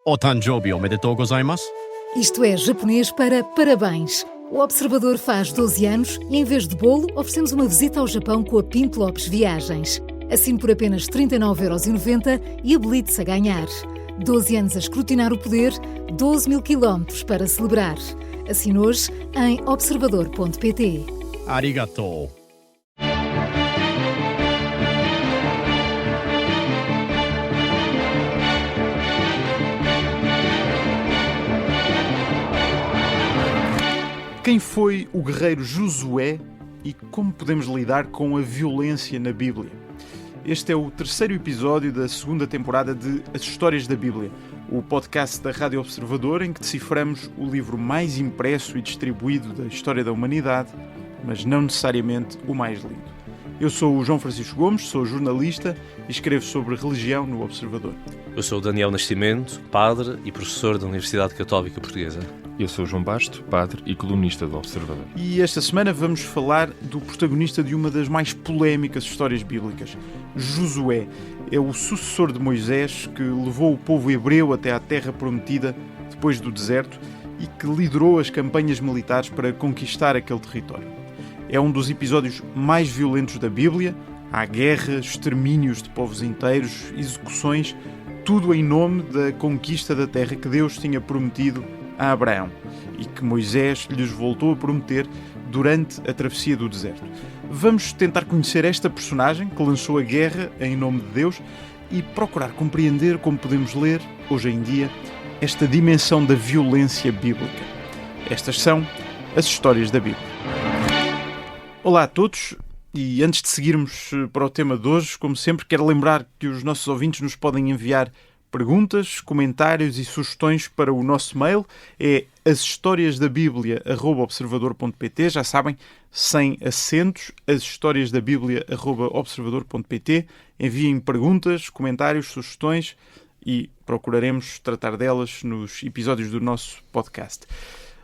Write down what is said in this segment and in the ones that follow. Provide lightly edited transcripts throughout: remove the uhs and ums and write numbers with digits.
O Tanjobi omedetou gozaimasu. Isto é japonês para parabéns. O Observador faz 12 anos e, em vez de bolo, oferecemos uma visita ao Japão com a Pinto Lopes Viagens. Assine por apenas 39,90€ e habilite-se a ganhar. 12 anos a escrutinar o poder, 12 mil quilómetros para celebrar. Assine hoje em observador.pt. Arigatou. Quem foi o guerreiro Josué e como podemos lidar com a violência na Bíblia? Este é o terceiro episódio da segunda temporada de As Histórias da Bíblia, o podcast da Rádio Observador em que deciframos o livro mais impresso e distribuído da história da humanidade, mas não necessariamente o mais lido. Eu sou o João Francisco Gomes, sou jornalista e escrevo sobre religião no Observador. Eu sou o Daniel Nascimento, padre e professor da Universidade Católica Portuguesa. Eu sou o João Basto, padre e colunista do Observador. E esta semana vamos falar do protagonista de uma das mais polémicas histórias bíblicas. Josué é o sucessor de Moisés que levou o povo hebreu até à Terra Prometida depois do deserto e que liderou as campanhas militares para conquistar aquele território. É um dos episódios mais violentos da Bíblia. Há guerras, extermínios de povos inteiros, execuções, tudo em nome da conquista da terra que Deus tinha prometido a Abraão e que Moisés lhes voltou a prometer durante a travessia do deserto. Vamos tentar conhecer esta personagem que lançou a guerra em nome de Deus e procurar compreender como podemos ler, hoje em dia, esta dimensão da violência bíblica. Estas são as histórias da Bíblia. Olá a todos, e antes de seguirmos para o tema de hoje, como sempre, quero lembrar que os nossos ouvintes nos podem enviar perguntas, comentários e sugestões para o nosso mail. É ashistoriasdabiblia@observador.pt, já sabem, sem acentos, ashistoriasdabiblia@observador.pt. Enviem perguntas, comentários, sugestões e procuraremos tratar delas nos episódios do nosso podcast.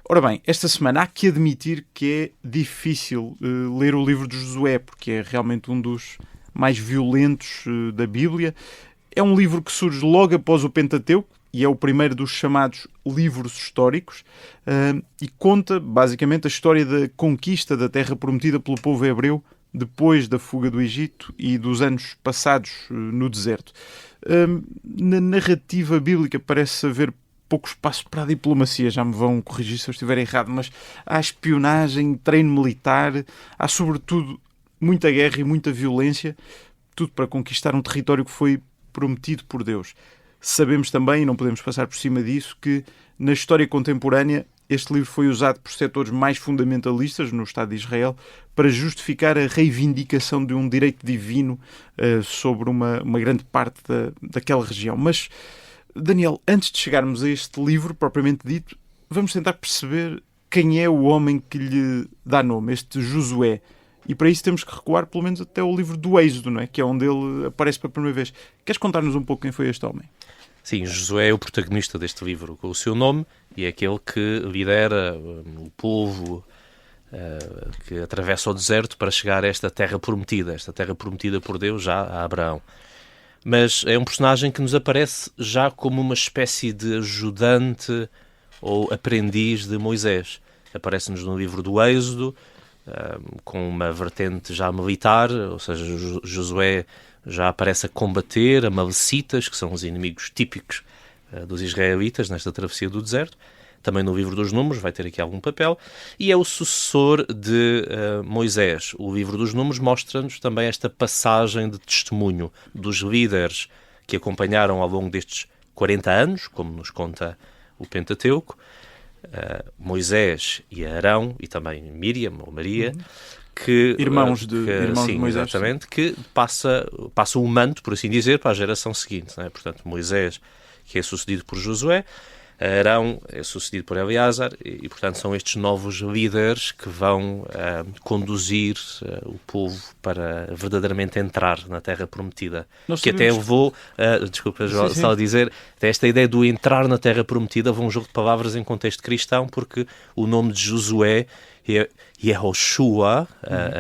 Ora bem, esta semana há que admitir que é difícil ler o livro de Josué, porque é realmente um dos mais violentos da Bíblia. É um livro que surge logo após o Pentateuco e é o primeiro dos chamados livros históricos e conta basicamente a história da conquista da Terra Prometida pelo povo hebreu depois da fuga do Egito e dos anos passados no deserto. Na narrativa bíblica parece haver pouco espaço para a diplomacia, já me vão corrigir se eu estiver errado, mas há espionagem, treino militar, há sobretudo muita guerra e muita violência, tudo para conquistar um território que foi prometido por Deus. Sabemos também, e não podemos passar por cima disso, que na história contemporânea este livro foi usado por setores mais fundamentalistas no Estado de Israel para justificar a reivindicação de um direito divino sobre uma grande parte daquela região. Mas Daniel, antes de chegarmos a este livro, propriamente dito, vamos tentar perceber quem é o homem que lhe dá nome, este Josué. E para isso temos que recuar pelo menos até o livro do Êxodo, não é? Que é onde ele aparece pela primeira vez. Queres contar-nos um pouco quem foi este homem? Sim, Josué é o protagonista deste livro com o seu nome e é aquele que lidera o povo que atravessa o deserto para chegar a esta terra prometida por Deus já a Abraão. Mas é um personagem que nos aparece já como uma espécie de ajudante ou aprendiz de Moisés. Aparece-nos no livro do Êxodo, com uma vertente já militar, ou seja, Josué já aparece a combater amalecitas, que são os inimigos típicos dos israelitas nesta travessia do deserto. Também no livro dos Números vai ter aqui algum papel, e é o sucessor de Moisés. O livro dos Números mostra-nos também esta passagem de testemunho dos líderes que acompanharam ao longo destes 40 anos, como nos conta o Pentateuco, Moisés e Arão, e também Míriam ou Maria, que irmãos de Moisés. Exatamente, que passa o manto, por assim dizer, para a geração seguinte, não é? Portanto, Moisés, que é sucedido por Josué, Arão é sucedido por Eleazar e, portanto, são estes novos líderes que vão conduzir o povo para verdadeiramente entrar na Terra Prometida. Que até levou, desculpa, João, só a dizer, até esta ideia do entrar na Terra Prometida levou um jogo de palavras em contexto cristão, porque o nome de Josué é Yehoshua,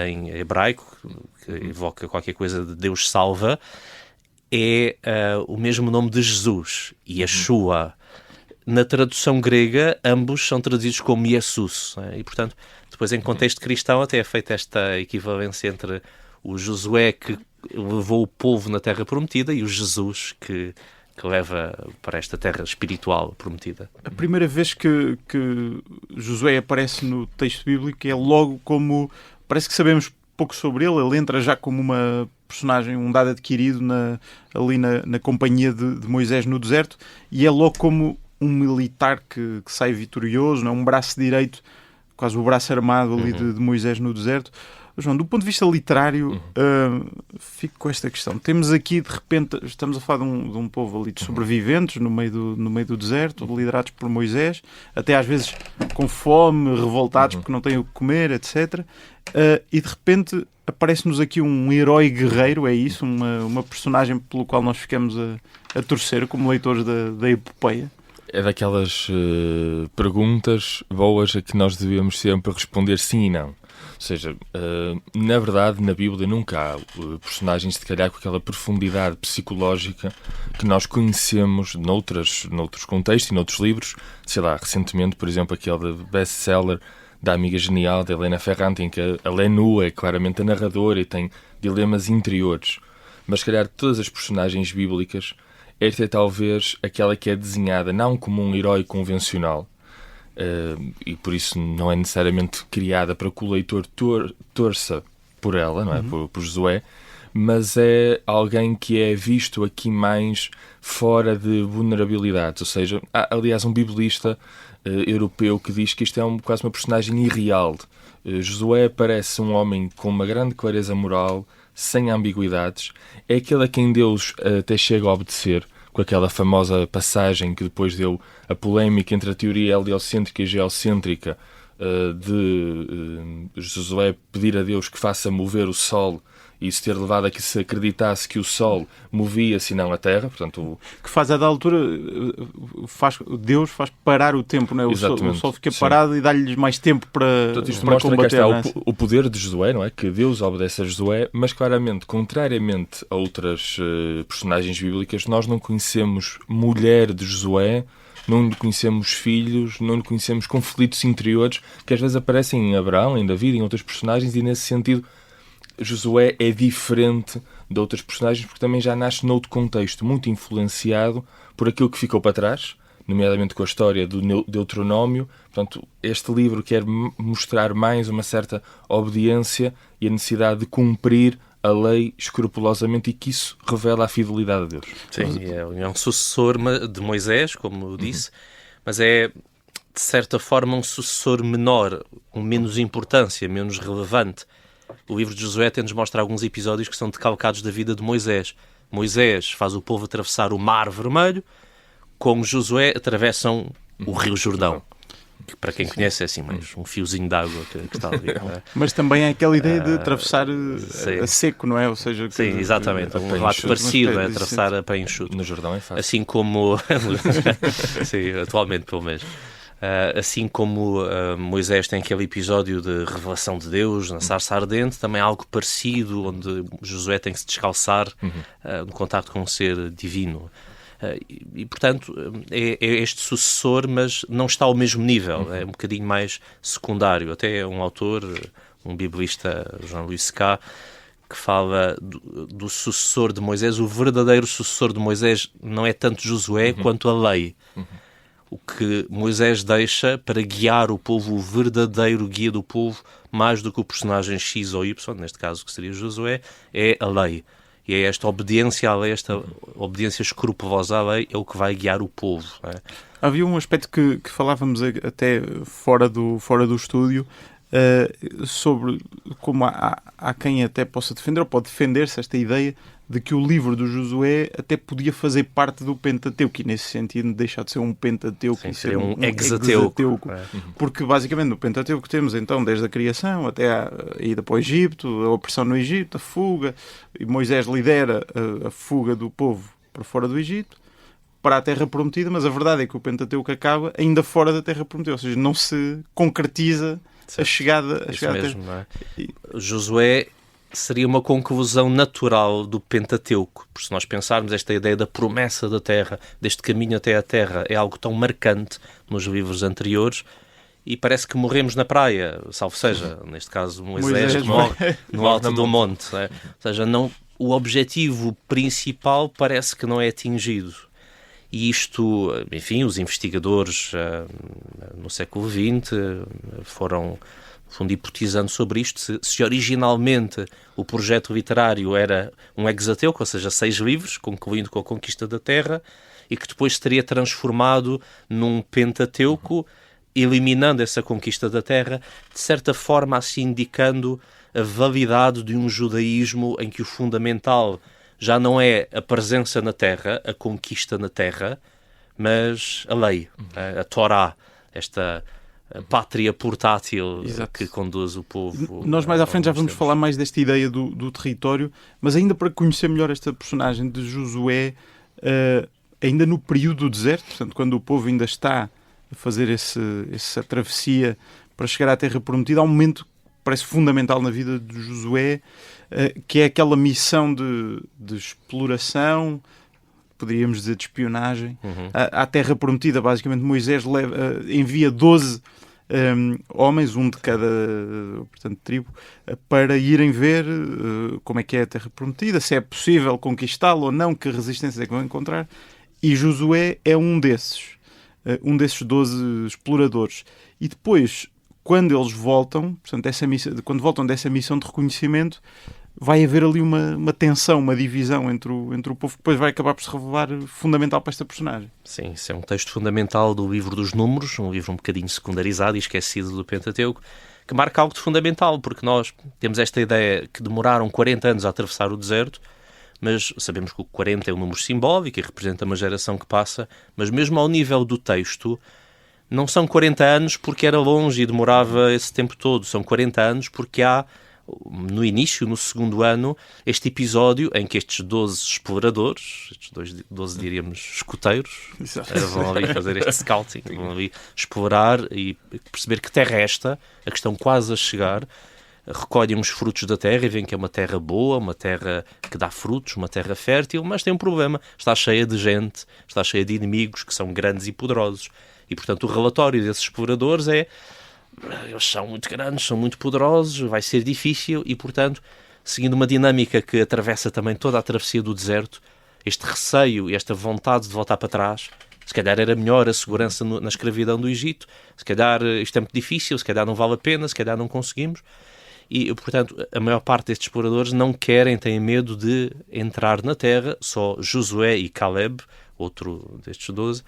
em hebraico, que evoca qualquer coisa de Deus salva, é o mesmo nome de Jesus, Yeshua. na tradução grega, ambos são traduzidos como Jesus, né? E, portanto, depois em contexto cristão até é feita esta equivalência entre o Josué que levou o povo na terra prometida e o Jesus que leva para esta terra espiritual prometida. A primeira vez que Josué aparece no texto bíblico é logo como... Parece que sabemos pouco sobre ele. Ele entra já como uma personagem, um dado adquirido ali na companhia de Moisés no deserto, e é logo como um militar que sai vitorioso, não é? Um braço direito, quase o braço armado ali de Moisés no deserto. João, do ponto de vista literário, fico com esta questão. Temos aqui, de repente, estamos a falar de um povo ali de sobreviventes no meio do deserto, liderados por Moisés, até às vezes com fome, revoltados porque não têm o que comer, etc. E de repente aparece-nos aqui um herói guerreiro, é isso? Uma personagem pelo qual nós ficamos a torcer como leitores da epopeia. É daquelas perguntas boas a que nós devemos sempre responder sim e não. Ou seja, na verdade, na Bíblia nunca há personagens, se calhar, com aquela profundidade psicológica que nós conhecemos noutros contextos e noutros livros. Sei lá, recentemente, por exemplo, aquele best-seller da Amiga Genial, de Helena Ferrante, em que a Lenú é claramente a narradora e tem dilemas interiores. Mas, se calhar, todas as personagens bíblicas, esta é talvez aquela que é desenhada não como um herói convencional, e por isso não é necessariamente criada para que o leitor torça por ela, não é? Por Josué, mas é alguém que é visto aqui mais fora de vulnerabilidades. Ou seja, há, aliás, um biblista europeu que diz que isto é quase uma personagem irreal. Josué parece um homem com uma grande clareza moral, sem ambiguidades, é aquele a quem Deus até chega a obedecer, com aquela famosa passagem que depois deu a polémica entre a teoria heliocêntrica e geocêntrica de Josué pedir a Deus que faça mover o Sol e isso ter levado a que se acreditasse que o Sol movia-se e não a Terra. Portanto, que faz a da altura, Deus faz parar o tempo, não é? O Sol fica parado e dá-lhes mais tempo para mostra combater. Que está o poder de Josué, não é? Que Deus obedece a Josué, mas claramente, contrariamente a outras personagens bíblicas, nós não conhecemos mulher de Josué, não lhe conhecemos filhos, não lhe conhecemos conflitos interiores que às vezes aparecem em Abraão, em David, em outros personagens, e nesse sentido Josué é diferente de outras personagens porque também já nasce noutro contexto, muito influenciado por aquilo que ficou para trás, nomeadamente com a história do Deuteronômio. Portanto, este livro quer mostrar mais uma certa obediência e a necessidade de cumprir a lei escrupulosamente, e que isso revela a fidelidade a Deus. Sim, é um sucessor de Moisés, como disse, mas é, de certa forma, um sucessor menor, com menos importância, menos relevante. O livro de Josué até nos mostra alguns episódios que são decalcados da vida de Moisés. Moisés faz o povo atravessar o Mar Vermelho, como Josué atravessam o Rio Jordão. Que, para quem conhece, é assim, mais um fiozinho de água que está ali. Mas também é aquela ideia de atravessar a seco, não é? Ou seja, sim, exatamente. Um relato parecido, atravessar a pé enxuto. No Jordão é fácil. Assim como... sim, atualmente, pelo menos. Assim como Moisés tem aquele episódio de revelação de Deus na sarça ardente, também há algo parecido onde Josué tem que se descalçar no contacto com um ser divino. E portanto, é este sucessor, mas não está ao mesmo nível, é um bocadinho mais secundário. Até um autor, um biblista, Jean-Louis Secas, que fala do sucessor de Moisés. O verdadeiro sucessor de Moisés não é tanto Josué quanto a lei. O que Moisés deixa para guiar o povo, o verdadeiro guia do povo, mais do que o personagem X ou Y, neste caso que seria Josué, é a lei. E é esta obediência à lei, esta obediência escrupulosa à lei, é o que vai guiar o povo. É? Havia um aspecto que falávamos até fora do estúdio, sobre como há quem até possa defender, ou pode defender-se esta ideia de que o livro do Josué até podia fazer parte do Pentateuco, e nesse sentido deixa de ser um Pentateuco. Sim, e ser um hexateuco. Porque basicamente no Pentateuco temos então desde a criação até a ida para o Egito, a opressão no Egito, a fuga, e Moisés lidera a fuga do povo para fora do Egito, para a Terra Prometida, mas a verdade é que o Pentateuco acaba ainda fora da Terra Prometida, ou seja, não se concretiza a chegada mesmo, não é? Josué seria uma conclusão natural do Pentateuco, porque se nós pensarmos esta ideia da promessa da terra, deste caminho até a terra, é algo tão marcante nos livros anteriores, e parece que morremos na praia, salvo seja, neste caso Moisés que morre no alto do monte. Né? Ou seja, o objetivo principal parece que não é atingido. E isto, enfim, os investigadores no século XX foram hipotizando sobre isto. Se originalmente o projeto literário era um hexateuco, ou seja, 6 livros, concluindo com a conquista da Terra, e que depois se teria transformado num Pentateuco, eliminando essa conquista da Terra, de certa forma assim indicando a validade de um judaísmo em que o fundamental já não é a presença na Terra, a conquista na Terra, mas a lei, a Torá, esta pátria portátil. Exato. Que conduz o povo. Nós mais à frente já vamos falar mais desta ideia do território, mas ainda para conhecer melhor esta personagem de Josué, ainda no período do deserto, portanto, quando o povo ainda está a fazer essa travessia para chegar à Terra Prometida, há um momento que parece fundamental na vida de Josué, que é aquela missão de exploração, poderíamos dizer de espionagem, à Terra Prometida. Basicamente, Moisés envia 12 homens, um de cada, portanto, tribo, para irem ver como é que é a Terra Prometida, se é possível conquistá-la ou não, que resistências é que vão encontrar. E Josué é um desses 12 exploradores. E depois, quando eles voltam, portanto, quando voltam dessa missão de reconhecimento, vai haver ali uma tensão, uma divisão entre o povo, que depois vai acabar por se revelar fundamental para esta personagem. Sim, isso é um texto fundamental do livro dos Números, um livro um bocadinho secundarizado e esquecido do Pentateuco, que marca algo de fundamental, porque nós temos esta ideia que demoraram 40 anos a atravessar o deserto, mas sabemos que o 40 é um número simbólico e representa uma geração que passa, mas mesmo ao nível do texto, não são 40 anos porque era longe e demorava esse tempo todo, são 40 anos porque há, no início, no segundo ano, este episódio em que estes 12 exploradores, estes 12 diríamos escuteiros, vão ali fazer este scouting, vão ali explorar e perceber que terra é esta, a que estão quase a chegar, recolhem os frutos da terra e veem que é uma terra boa, uma terra que dá frutos, uma terra fértil, mas tem um problema, está cheia de gente, está cheia de inimigos que são grandes e poderosos. E, portanto, o relatório desses exploradores é: eles são muito grandes, são muito poderosos, vai ser difícil e, portanto, seguindo uma dinâmica que atravessa também toda a travessia do deserto, este receio e esta vontade de voltar para trás, se calhar era melhor a segurança na escravidão do Egito, se calhar isto é muito difícil, se calhar não vale a pena, se calhar não conseguimos. E, portanto, a maior parte destes exploradores não querem, têm medo de entrar na terra. Só Josué e Caleb, outro destes 12,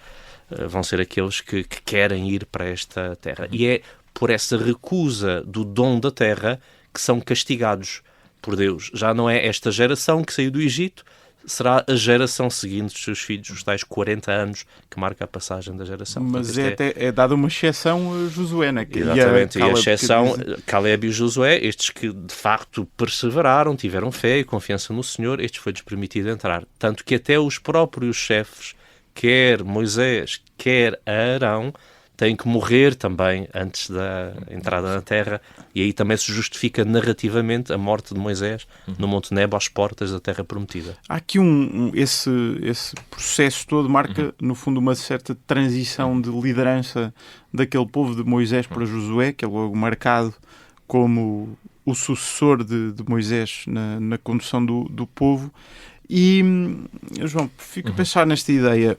vão ser aqueles que querem ir para esta terra. E é por essa recusa do dom da terra que são castigados por Deus. Já não é esta geração que saiu do Egito, será a geração seguinte dos seus filhos, os tais 40 anos que marca a passagem da geração. Mas é dada uma exceção a Josué, não é? Exatamente, e a exceção, Caleb e Josué, estes que de facto perseveraram, tiveram fé e confiança no Senhor, estes foi-lhes permitido entrar. Tanto que até os próprios chefes, quer Moisés, quer Arão, têm que morrer também antes da entrada na terra, e aí também se justifica narrativamente a morte de Moisés no Monte Nebo, às portas da Terra Prometida. Há aqui esse processo todo marca, no fundo, uma certa transição de liderança daquele povo de Moisés para Josué, que é logo marcado como o sucessor de Moisés na condução do povo. E, João, fico a pensar nesta ideia.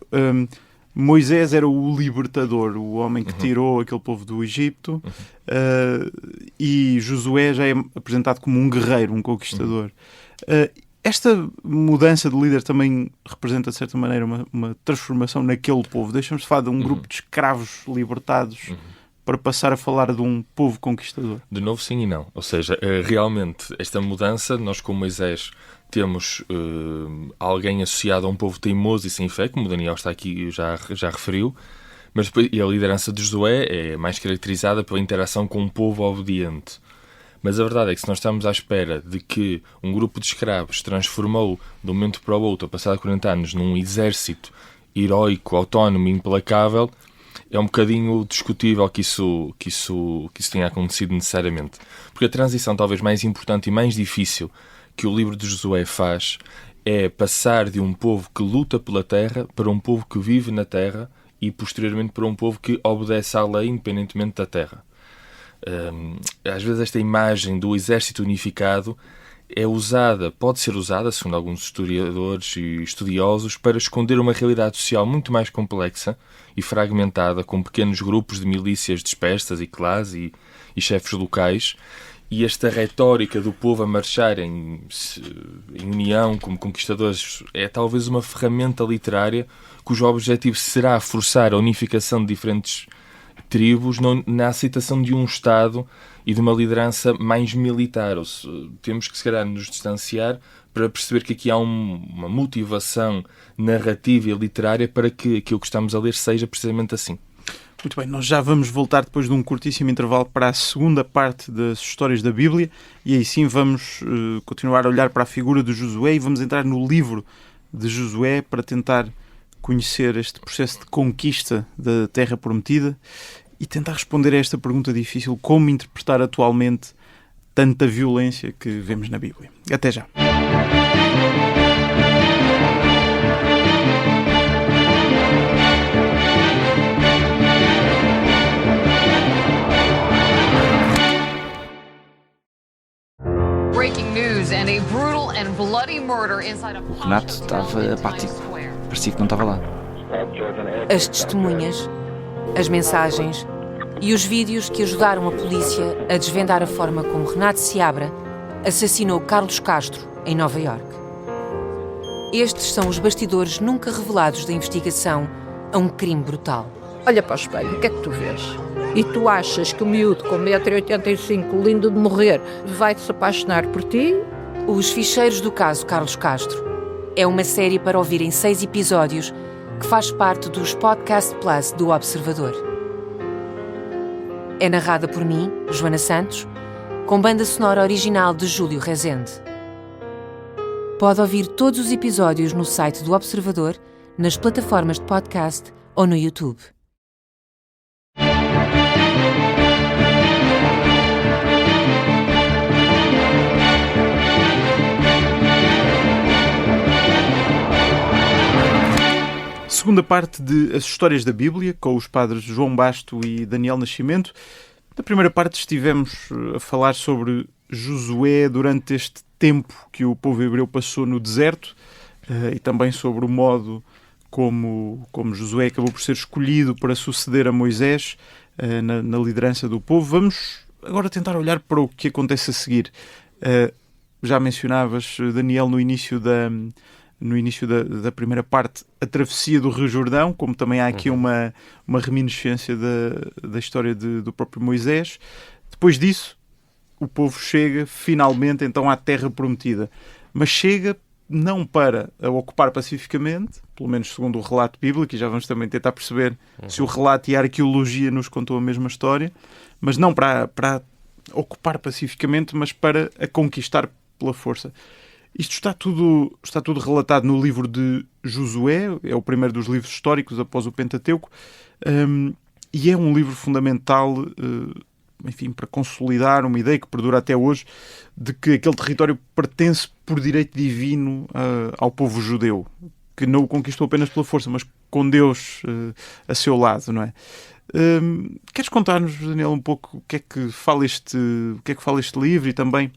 Moisés era o libertador, o homem que tirou aquele povo do Egito, e Josué já é apresentado como um guerreiro, um conquistador. Esta mudança de líder também representa, de certa maneira, uma transformação naquele povo. Deixamos de falar de um grupo de escravos libertados para passar a falar de um povo conquistador. De novo, sim e não. Ou seja, realmente, esta mudança, nós com Moisés temos alguém associado a um povo teimoso e sem fé, como o Daniel está aqui já referiu, mas depois, e a liderança de Josué é mais caracterizada pela interação com um povo obediente. Mas a verdade é que se nós estamos à espera de que um grupo de escravos se transformou de um momento para o outro, passado 40 anos, num exército heroico, autónomo e implacável, é um bocadinho discutível que isso tenha acontecido necessariamente. Porque a transição talvez mais importante e mais difícil que o livro de Josué faz é passar de um povo que luta pela terra para um povo que vive na terra e posteriormente para um povo que obedece à lei independentemente da terra. Às vezes esta imagem do exército unificado pode ser usada, segundo alguns historiadores e estudiosos, para esconder uma realidade social muito mais complexa e fragmentada, com pequenos grupos de milícias dispersas e clãs e chefes locais. E esta retórica do povo a marchar em união como conquistadores é talvez uma ferramenta literária cujo objetivo será forçar a unificação de diferentes tribos na aceitação de um Estado e de uma liderança mais militar. Temos que, se calhar, nos distanciar para perceber que aqui há uma motivação narrativa e literária para que aquilo que estamos a ler seja precisamente assim. Muito bem, nós já vamos voltar depois de um curtíssimo intervalo para a segunda parte das histórias da Bíblia e aí sim vamos continuar a olhar para a figura de Josué e vamos entrar no livro de Josué para tentar conhecer este processo de conquista da Terra Prometida e tentar responder a esta pergunta difícil: como interpretar atualmente tanta violência que vemos na Bíblia. Até já. O Renato estava apático. Parecia que não estava lá. As testemunhas, as mensagens e os vídeos que ajudaram a polícia a desvendar a forma como Renato Seabra assassinou Carlos Castro em Nova Iorque. Estes são os bastidores nunca revelados da investigação a um crime brutal. Olha para o espelho, o que é que tu vês? E tu achas que o miúdo com 1,85 m, lindo de morrer, vai se apaixonar por ti? Os Ficheiros do Caso Carlos Castro é uma série para ouvir em 6 episódios que faz parte dos Podcast Plus do Observador. É narrada por mim, Joana Santos, com banda sonora original de Júlio Rezende. Pode ouvir todos os episódios no site do Observador, nas plataformas de podcast ou no YouTube. Segunda parte de As Histórias da Bíblia, com os padres João Basto e Daniel Nascimento. Na primeira parte estivemos a falar sobre Josué durante este tempo que o povo hebreu passou no deserto e também sobre o modo como Josué acabou por ser escolhido para suceder a Moisés na liderança do povo. Vamos agora tentar olhar para o que acontece a seguir. Já mencionavas, Daniel, no início da primeira parte, a travessia do Rio Jordão, como também há aqui uma reminiscência da história do próprio Moisés. Depois disso, o povo chega finalmente então à Terra Prometida. Mas chega não para a ocupar pacificamente, pelo menos segundo o relato bíblico, e já vamos também tentar perceber se o relato e a arqueologia nos contou a mesma história, mas não para ocupar pacificamente, mas para a conquistar pela força. Isto está tudo relatado no livro de Josué, é o primeiro dos livros históricos após o Pentateuco, e é um livro fundamental, enfim, para consolidar uma ideia que perdura até hoje, de que aquele território pertence por direito divino ao povo judeu, que não o conquistou apenas pela força, mas com Deus a seu lado, não é? Queres contar-nos, Daniel, um pouco o que é que fala este livro e também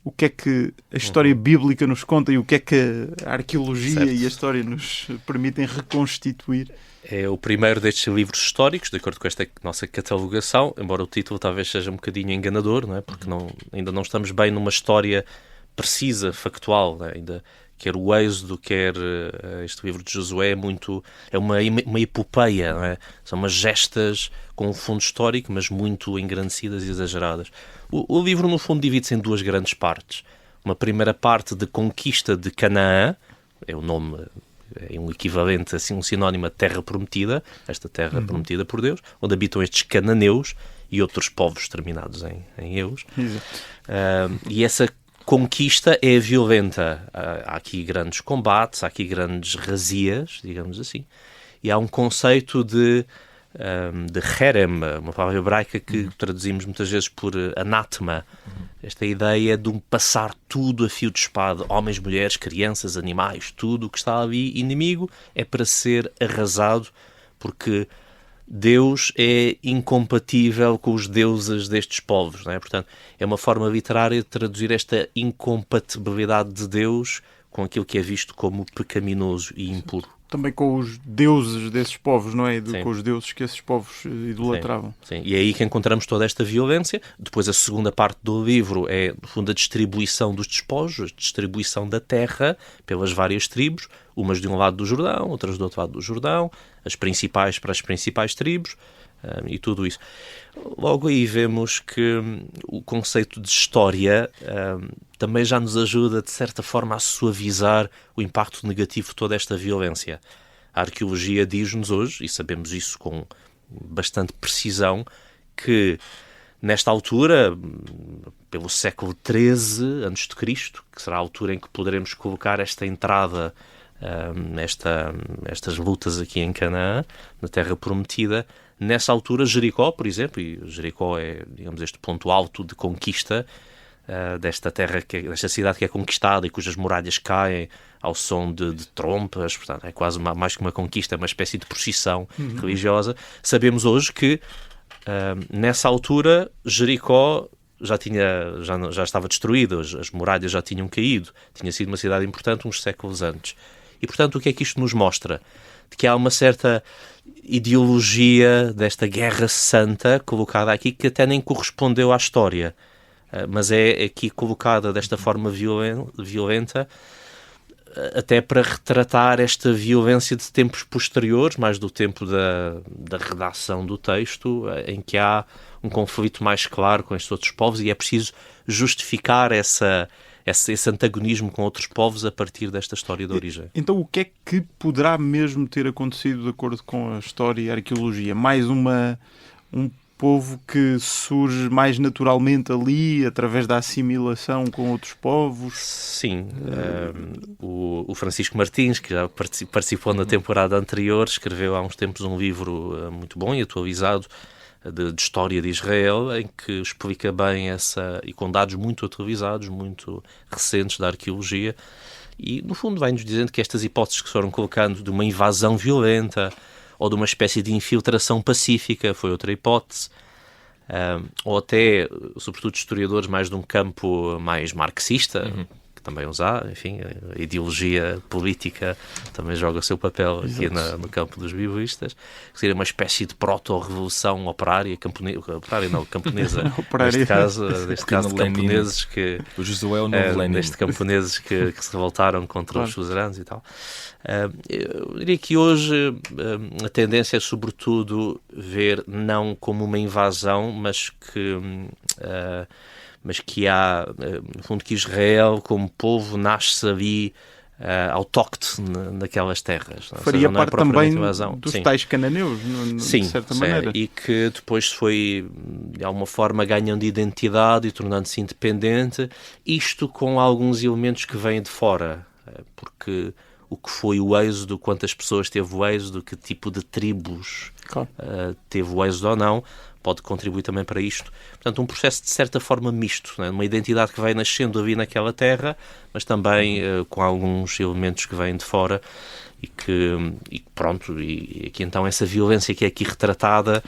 o que é que a história bíblica nos conta e o que é que a arqueologia e a história nos permitem reconstituir? É o primeiro destes livros históricos, de acordo com esta nossa catalogação, embora o título talvez seja um bocadinho enganador, não é? Porque ainda não estamos bem numa história precisa, factual, não é? Ainda quer o Êxodo, quer este livro de Josué, é uma epopeia, não é? São umas gestas com um fundo histórico, mas muito engrandecidas e exageradas. O livro, no fundo, divide-se em duas grandes partes. Uma primeira parte de conquista de Canaã, é o nome, é um equivalente, assim, um sinónimo a Terra Prometida, esta Terra prometida por Deus, onde habitam estes cananeus e outros povos terminados em eus. E essa conquista é violenta. Há aqui grandes combates, há aqui grandes razias, digamos assim, e há um conceito de de herem, uma palavra hebraica que traduzimos muitas vezes por anátema. Esta ideia de passar tudo a fio de espada, homens, mulheres, crianças, animais, tudo o que está ali inimigo é para ser arrasado, porque Deus é incompatível com os deuses destes povos, não é? Portanto, é uma forma literária de traduzir esta incompatibilidade de Deus com aquilo que é visto como pecaminoso e impuro. Também com os deuses desses povos, não é? Com os deuses que esses povos idolatravam. Sim. E é aí que encontramos toda esta violência. Depois a segunda parte do livro é, no fundo, a distribuição dos despojos, a distribuição da terra pelas várias tribos, umas de um lado do Jordão, outras do outro lado do Jordão, as principais para as principais tribos, e tudo isso. Logo aí vemos que o conceito de história também já nos ajuda, de certa forma, a suavizar o impacto negativo de toda esta violência. A arqueologia diz-nos hoje, e sabemos isso com bastante precisão, que nesta altura, pelo século XIII a.C., que será a altura em que poderemos colocar esta entrada, estas lutas aqui em Canaã, na Terra Prometida, nessa altura Jericó, por exemplo, e Jericó é, digamos, este ponto alto de conquista desta terra, desta cidade que é conquistada e cujas muralhas caem ao som de trompas, portanto é quase mais que uma conquista, é uma espécie de procissão religiosa. Sabemos hoje que nessa altura Jericó já estava destruída, as muralhas já tinham caído, tinha sido uma cidade importante uns séculos antes. E portanto o que é que isto nos mostra? De que há uma certa ideologia desta guerra santa colocada aqui que até nem correspondeu à história, mas é aqui colocada desta forma violenta até para retratar esta violência de tempos posteriores, mais do tempo da redação do texto, em que há um conflito mais claro com estes outros povos e é preciso justificar esse antagonismo com outros povos a partir desta história de origem. Então o que é que poderá mesmo ter acontecido de acordo com a história e a arqueologia? Mais um povo que surge mais naturalmente ali, através da assimilação com outros povos? Sim. O Francisco Martins, que já participou na temporada anterior, escreveu há uns tempos um livro muito bom e atualizado de história de Israel, em que explica bem e com dados muito atualizados, muito recentes da arqueologia, e no fundo vai-nos dizendo que estas hipóteses que se foram colocando de uma invasão violenta ou de uma espécie de infiltração pacífica foi outra hipótese, ou até, sobretudo, historiadores mais de um campo mais marxista, que também os há, enfim, a ideologia política também joga o seu papel aqui no campo dos biblicistas, que seria uma espécie de proto-revolução operária, camponesa, neste caso de camponeses que... O Josué é o novo Lenin. Neste camponeses que se revoltaram contra os suzeranos e tal. Eu diria que hoje a tendência é sobretudo ver não como uma invasão, mas que há, no fundo, que Israel como povo nasce ali autóctone naquelas terras. Faria não parte também dos tais cananeus, de certa maneira. E que depois foi, de alguma forma, ganhando identidade e tornando-se independente, isto com alguns elementos que vêm de fora, porque o que foi o êxodo, quantas pessoas teve o êxodo, que tipo de tribos teve o êxodo ou não, pode contribuir também para isto. Portanto, um processo de certa forma misto, né? Uma identidade que vai nascendo ali naquela terra, mas também com alguns elementos que vêm de fora e aqui então essa violência que é aqui retratada,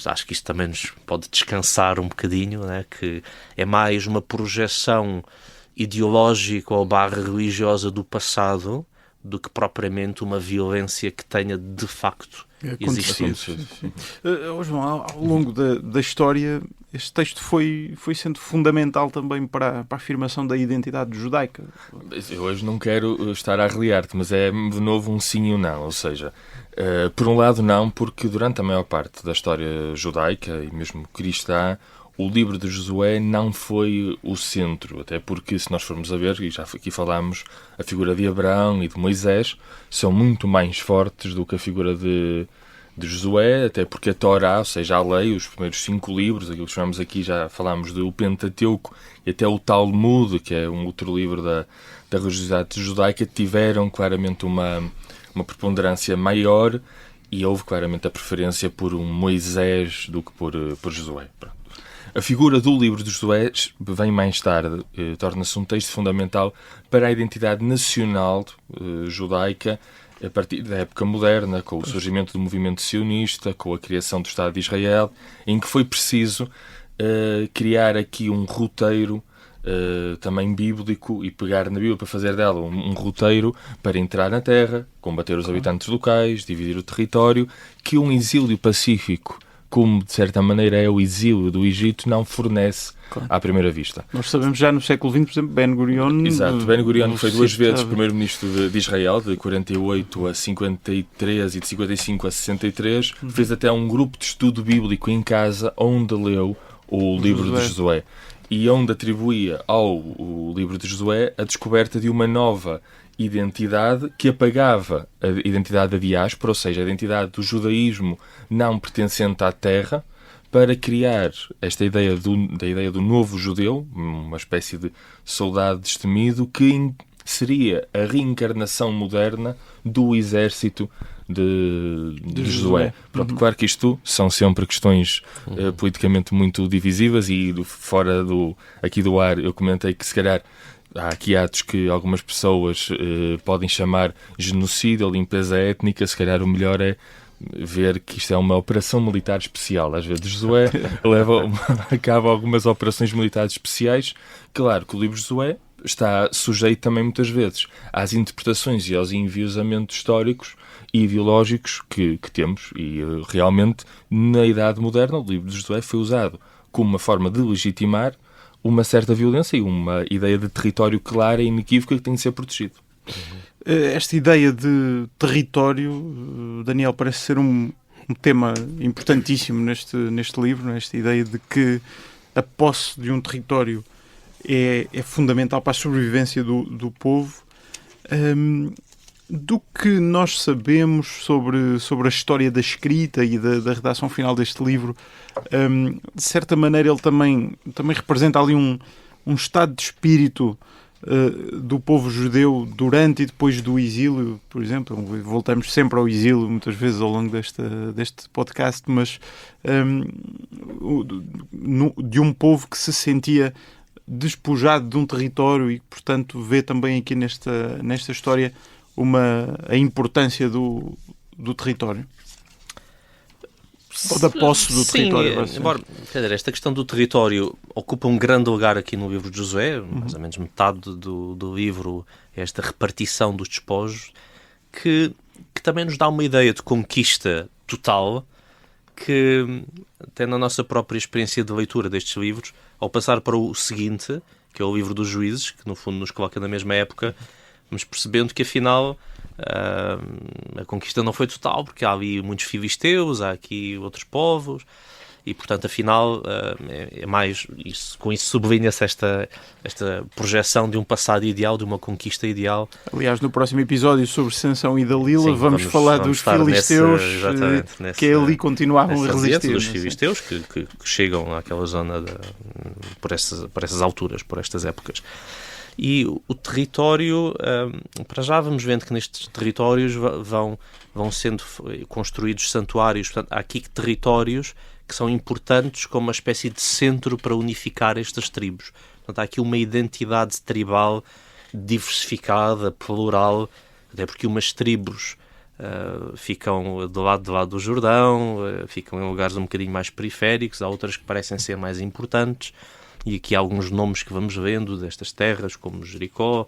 acho que isto também nos pode descansar um bocadinho, né? Que é mais uma projeção ideológica ou religiosa do passado do que propriamente uma violência que tenha de facto existido. João, ao longo da história, este texto foi sendo fundamental também para a afirmação da identidade judaica. Eu hoje não quero estar a arreliar-te, mas é de novo um sim e um não. Ou seja, por um lado não, porque durante a maior parte da história judaica e mesmo cristã, o livro de Josué não foi o centro, até porque, se nós formos a ver, e já aqui falámos, a figura de Abraão e de Moisés são muito mais fortes do que a figura de Josué, até porque a Torá, ou seja, a lei, os primeiros 5 livros, aquilo que chamamos aqui, já falámos do Pentateuco e até o Talmud, que é um outro livro da religiosidade judaica, tiveram claramente uma preponderância maior e houve claramente a preferência por um Moisés do que por Josué. Pronto. A figura do livro de Josué vem mais tarde, torna-se um texto fundamental para a identidade nacional judaica a partir da época moderna, com o surgimento do movimento sionista, com a criação do Estado de Israel, em que foi preciso criar aqui um roteiro também bíblico e pegar na Bíblia para fazer dela um roteiro para entrar na terra, combater os habitantes locais, dividir o território, que um exílio pacífico, como de certa maneira é o exílio do Egito, não fornece à primeira vista. Nós sabemos já no século XX, por exemplo, Ben-Gurion... Exato, Ben-Gurion foi 2 vezes primeiro-ministro de Israel, de 48 a 53 e de 55 a 63. Fez até um grupo de estudo bíblico em casa, onde leu o livro de Josué. E onde atribuía ao livro de Josué a descoberta de uma nova identidade que apagava a identidade da diáspora, ou seja, a identidade do judaísmo não pertencente à terra, para criar esta ideia da ideia do novo judeu, uma espécie de soldado destemido, que seria a reencarnação moderna do exército de Josué. Pronto, claro que isto são sempre questões politicamente muito divisivas, e fora aqui do ar eu comentei que se calhar há aqui atos que algumas pessoas podem chamar genocídio ou limpeza étnica. Se calhar o melhor é ver que isto é uma operação militar especial. Às vezes Josué leva a cabo algumas operações militares especiais. Claro que o livro de Josué está sujeito também muitas vezes às interpretações e aos enviosamentos históricos e ideológicos que temos, e realmente na Idade Moderna o livro de Josué foi usado como uma forma de legitimar uma certa violência e uma ideia de território clara e inequívoca que tem de ser protegido. Esta ideia de território, Daniel, parece ser um tema importantíssimo neste livro, esta ideia de que a posse de um território é fundamental para a sobrevivência do povo. Do que nós sabemos sobre a história da escrita e da redação final deste livro, de certa maneira ele também representa ali um estado de espírito do povo judeu durante e depois do exílio, por exemplo. Voltamos sempre ao exílio muitas vezes ao longo deste podcast, mas de um povo que se sentia despojado de um território e, portanto, vê também aqui nesta história a importância do território. Ou da posse do território. Embora, esta questão do território ocupa um grande lugar aqui no livro de Josué, mais ou menos metade do livro é esta repartição dos despojos, que também nos dá uma ideia de conquista total, que até na nossa própria experiência de leitura destes livros, ao passar para o seguinte, que é o livro dos Juízes, que no fundo nos coloca na mesma época, vamos percebendo que afinal a conquista não foi total, porque há ali muitos filisteus, há aqui outros povos, e portanto afinal é mais isso, com isso sublinha-se esta projeção de um passado ideal, de uma conquista ideal. Aliás, no próximo episódio sobre Sansão e Dalila, vamos falar dos filisteus que ali continuavam a resistir. Dos filisteus que chegam àquela zona por essas alturas, por estas épocas. E o território, para já vamos vendo que nestes territórios vão sendo construídos santuários. Portanto, há aqui territórios que são importantes como uma espécie de centro para unificar estas tribos. Portanto, há aqui uma identidade tribal diversificada, plural, até porque umas tribos ficam do lado do Jordão, ficam em lugares um bocadinho mais periféricos, há outras que parecem ser mais importantes. E aqui há alguns nomes que vamos vendo destas terras, como Jericó,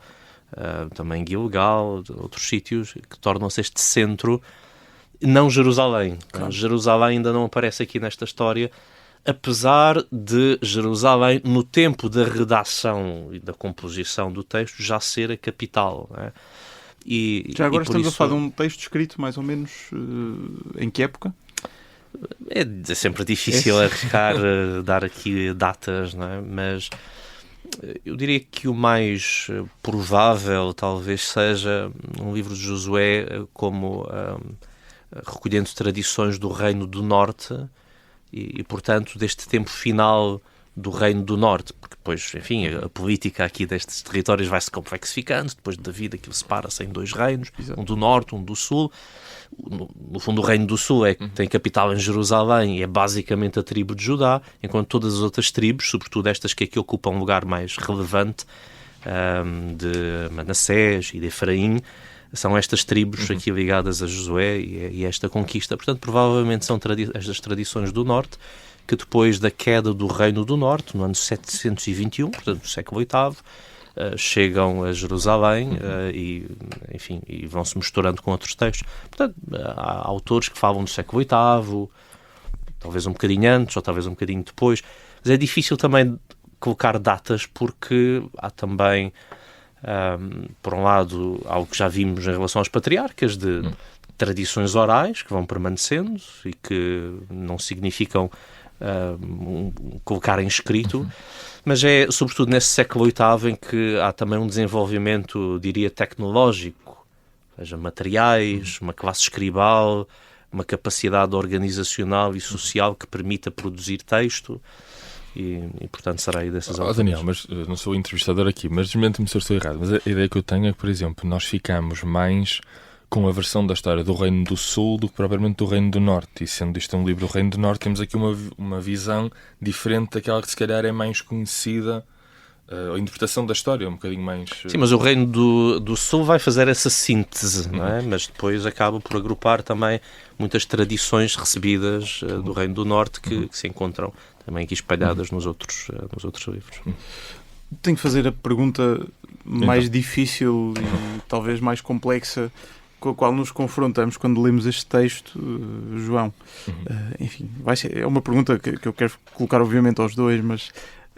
também Gilgal, outros sítios que tornam-se este centro, não Jerusalém. Claro. Jerusalém ainda não aparece aqui nesta história, apesar de Jerusalém, no tempo da redação e da composição do texto, já ser a capital. Não é? Já agora estamos a falar de um texto escrito mais ou menos em que época? É sempre difícil arriscar dar aqui datas, não é? Mas eu diria que o mais provável talvez seja um livro de Josué como recolhendo tradições do Reino do Norte e portanto, deste tempo final do Reino do Norte, porque depois, enfim, a política aqui destes territórios vai-se complexificando, depois de David aquilo separa-se em 2 reinos, um do Norte, um do Sul. No fundo, o Reino do Sul tem capital em Jerusalém e é basicamente a tribo de Judá, enquanto todas as outras tribos, sobretudo estas que aqui ocupam um lugar mais relevante, de Manassés e de Efraim, são estas tribos aqui ligadas a Josué e a esta conquista. Portanto, provavelmente são estas tradições do Norte, que depois da queda do Reino do Norte, no ano 721, portanto, no século VIII, chegam a Jerusalém e vão-se misturando com outros textos. Portanto, há autores que falam do século VIII, talvez um bocadinho antes ou talvez um bocadinho depois, mas é difícil também colocar datas porque há também, por um lado, algo que já vimos em relação aos patriarcas, de tradições orais que vão permanecendo e que não significam colocar em escrito, mas é sobretudo nesse século VIII em que há também um desenvolvimento, diria, tecnológico, ou seja, materiais, uma classe escribal, uma capacidade organizacional e social que permita produzir texto e portanto será aí dessas autores. Daniel, mas não sou entrevistador aqui, mas desmente-me se eu estou errado, mas a ideia que eu tenho é que, por exemplo, nós ficamos mais com a versão da história do Reino do Sul do que propriamente do Reino do Norte. E sendo isto um livro do Reino do Norte, temos aqui uma visão diferente daquela que se calhar é mais conhecida, a interpretação da história um bocadinho mais... Sim, mas o Reino do Sul vai fazer essa síntese, não é? Mas depois acaba por agrupar também muitas tradições recebidas do Reino do Norte que se encontram também aqui espalhadas nos outros livros. Tenho que fazer a pergunta mais difícil e talvez mais complexa com a qual nos confrontamos quando lemos este texto, João. Enfim, é uma pergunta que eu quero colocar obviamente aos dois, mas...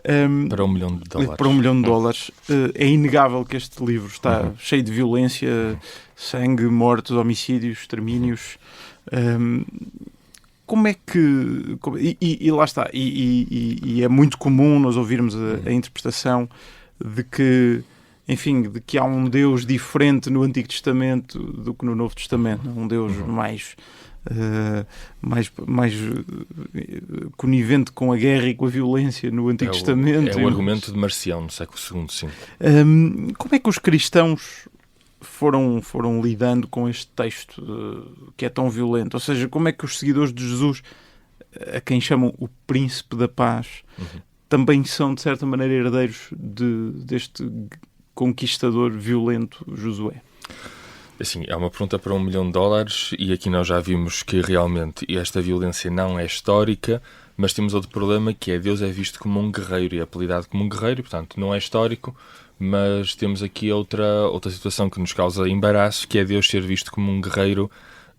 para $1 milhão. Para $1 milhão. É inegável que este livro está cheio de violência, sangue, mortes, homicídios, extermínios. Como é que... E lá está. E é muito comum nós ouvirmos a interpretação de que... Enfim, de que há um Deus diferente no Antigo Testamento do que no Novo Testamento. Um Deus mais conivente com a guerra e com a violência no Antigo Testamento. É o argumento de Marcião, no século II, sim. Como é que os cristãos foram lidando com este texto que é tão violento? Ou seja, como é que os seguidores de Jesus, a quem chamam o Príncipe da Paz, também são, de certa maneira, herdeiros deste conquistador violento Josué? Assim, é uma pergunta para $1 milhão e aqui nós já vimos que realmente esta violência não é histórica, mas temos outro problema que é Deus é visto como um guerreiro e é apelidado como um guerreiro e, portanto, não é histórico, mas temos aqui outra situação que nos causa embaraço, que é Deus ser visto como um guerreiro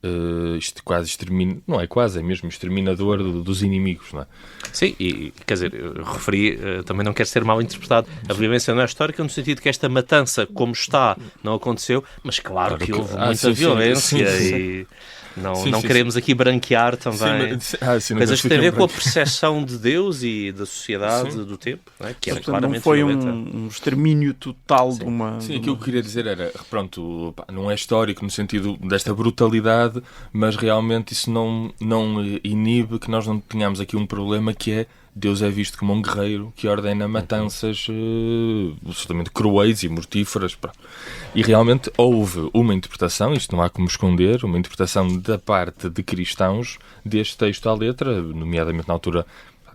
é mesmo exterminador dos inimigos, não é? Sim, e quer dizer, eu referi, também não quero ser mal interpretado, a violência não é histórica no sentido que esta matança, como está, não aconteceu, mas claro que houve muita violência e não queremos aqui branquear também coisas que têm a ver com a percepção de Deus e da sociedade do tempo, não é? Que era claramente não foi um extermínio total de uma... Sim, aquilo que eu queria dizer era, pronto, não é histórico no sentido desta brutalidade, mas realmente isso não inibe que nós não tenhamos aqui um problema que é Deus é visto como um guerreiro que ordena matanças absolutamente cruéis e mortíferas. E realmente houve uma interpretação, isto não há como esconder, uma interpretação da parte de cristãos deste texto à letra, nomeadamente na altura,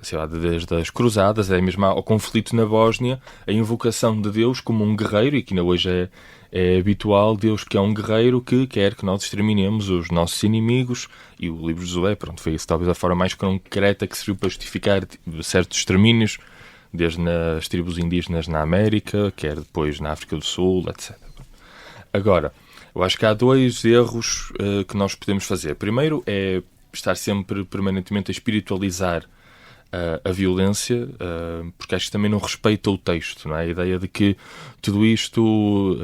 sei lá, desde as cruzadas, é mesmo ao conflito na Bósnia, a invocação de Deus como um guerreiro, e que ainda hoje é habitual, Deus que é um guerreiro que quer que nós exterminemos os nossos inimigos, e o livro de Josué, pronto, foi isso talvez a forma mais concreta que serviu para justificar certos extermínios, desde nas tribos indígenas na América, quer depois na África do Sul, etc. Agora, eu acho que há 2 erros que nós podemos fazer. Primeiro é estar sempre permanentemente a espiritualizar a violência, porque acho que também não respeita o texto, não é? A ideia de que tudo isto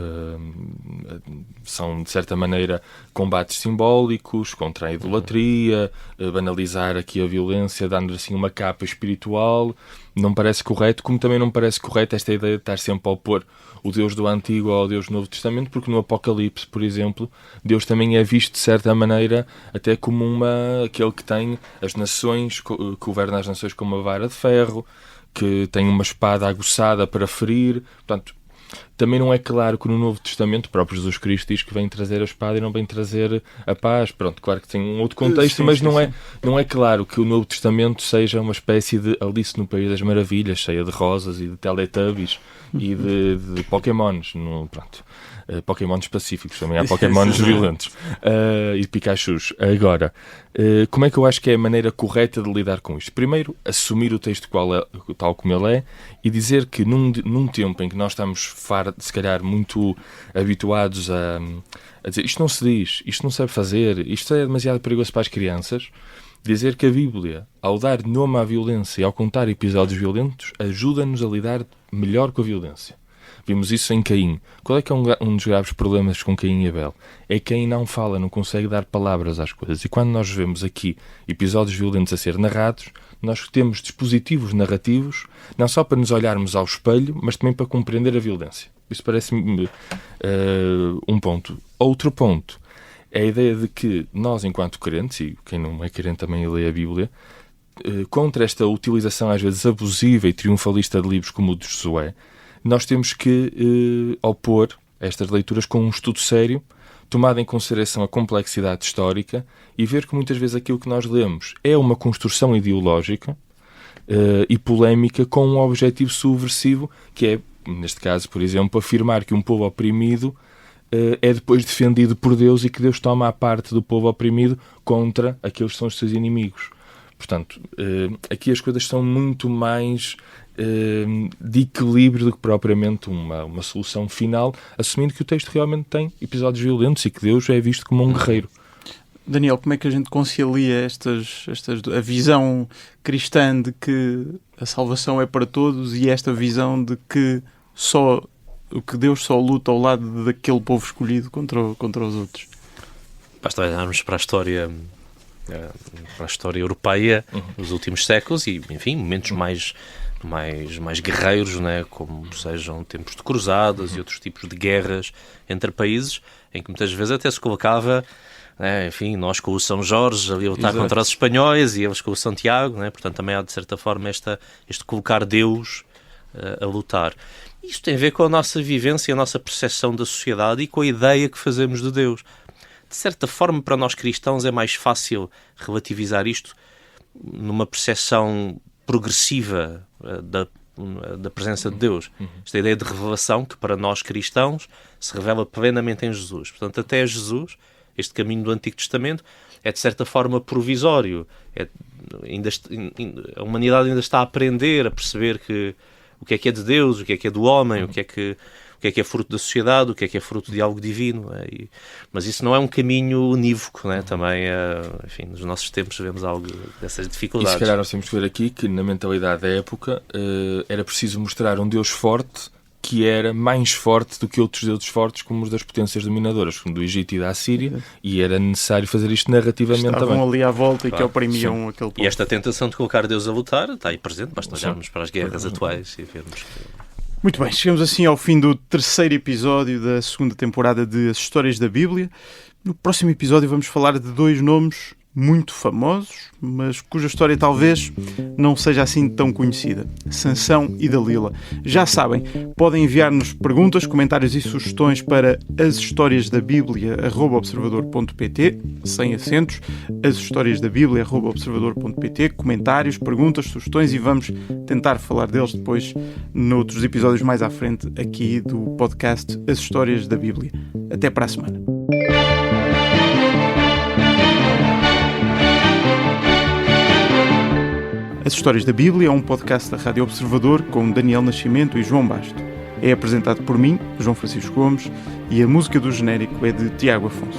são, de certa maneira, combates simbólicos contra a idolatria, banalizar aqui a violência, dando assim uma capa espiritual, não parece correto, como também não parece correto esta ideia de estar sempre a opor o Deus do Antigo ao Deus do Novo Testamento, porque no Apocalipse, por exemplo, Deus também é visto, de certa maneira, até como aquele que tem as nações, que governa as nações com uma vara de ferro, que tem uma espada aguçada para ferir. Portanto, também não é claro que no Novo Testamento o próprio Jesus Cristo diz que vem trazer a espada e não vem trazer a paz. Pronto, claro que tem um outro contexto, mas não é claro que o Novo Testamento seja uma espécie de Alice no País das Maravilhas, cheia de rosas e de Teletubbies e de Pokémons. Pronto. Pokémons pacíficos, também há Pokémons violentos e de Pikachus. Agora, como é que eu acho que é a maneira correta de lidar com isto? Primeiro, assumir o texto tal como ele é e dizer que num tempo em que nós estamos se calhar muito habituados a dizer isto não se diz, isto não se deve fazer, isto é demasiado perigoso para as crianças, dizer que a Bíblia, ao dar nome à violência e ao contar episódios violentos, ajuda-nos a lidar melhor com a violência. Vimos isso em Caim. Qual é que é um dos graves problemas com Caim e Abel? É que Caim não fala, não consegue dar palavras às coisas. E quando nós vemos aqui episódios violentos a ser narrados, nós temos dispositivos narrativos, não só para nos olharmos ao espelho, mas também para compreender a violência. Isso parece-me um ponto. Outro ponto é a ideia de que nós, enquanto crentes, e quem não é crente também lê a Bíblia, contra esta utilização às vezes abusiva e triunfalista de livros como o de Josué, nós temos que opor estas leituras com um estudo sério, tomado em consideração a complexidade histórica e ver que muitas vezes aquilo que nós lemos é uma construção ideológica e polémica com um objetivo subversivo, que é, neste caso, por exemplo, afirmar que um povo oprimido é depois defendido por Deus e que Deus toma a parte do povo oprimido contra aqueles que são os seus inimigos. Portanto, aqui as coisas são muito mais de equilíbrio do que propriamente uma solução final, assumindo que o texto realmente tem episódios violentos e que Deus é visto como um guerreiro. Daniel, como é que a gente concilia a visão cristã de que a salvação é para todos e esta visão de que Deus só luta ao lado daquele povo escolhido contra os outros? Basta olharmos para a história europeia nos últimos séculos e, enfim, momentos mais guerreiros, né, como sejam tempos de cruzadas e outros tipos de guerras entre países, em que muitas vezes até se colocava, né, enfim, nós com o São Jorge ali a lutar contra os espanhóis e eles com o São Tiago, né, portanto também há de certa forma este colocar Deus a lutar. Isto tem a ver com a nossa vivência, a nossa percepção da sociedade e com a ideia que fazemos de Deus. De certa forma, para nós cristãos é mais fácil relativizar isto numa percepção progressiva da presença de Deus. Esta ideia de revelação que para nós cristãos se revela plenamente em Jesus. Portanto, até Jesus, este caminho do Antigo Testamento, é de certa forma provisório. A humanidade ainda está a aprender, a perceber o que é de Deus, o que é do homem, o que é fruto da sociedade, o que é fruto de algo divino. Mas isso não é um caminho unívoco, né? Também, enfim, nos nossos tempos vemos algo dessas dificuldades. E se calhar nós temos que ver aqui que na mentalidade da época era preciso mostrar um Deus forte que era mais forte do que outros deuses fortes, como os das potências dominadoras, como do Egito e da Assíria, e era necessário fazer isto narrativamente também. Estavam ali à volta e que oprimiam aquele povo. E esta tentação de colocar Deus a lutar está aí presente, basta olharmos para as guerras atuais e vermos que... Muito bem, chegamos assim ao fim do terceiro episódio da segunda temporada de As Histórias da Bíblia. No próximo episódio vamos falar de dois nomes muito famosos, mas cuja história talvez não seja assim tão conhecida: Sansão e Dalila. Já sabem, podem enviar-nos perguntas, comentários e sugestões para ashistoriasdabiblia@observador.pt, sem acentos, ashistoriasdabiblia@observador.pt, comentários, perguntas, sugestões, e vamos tentar falar deles depois noutros episódios mais à frente aqui do podcast As Histórias da Bíblia. Até para a semana. As Histórias da Bíblia é um podcast da Rádio Observador com Daniel Nascimento e João Basto. É apresentado por mim, João Francisco Gomes, e a música do genérico é de Tiago Afonso.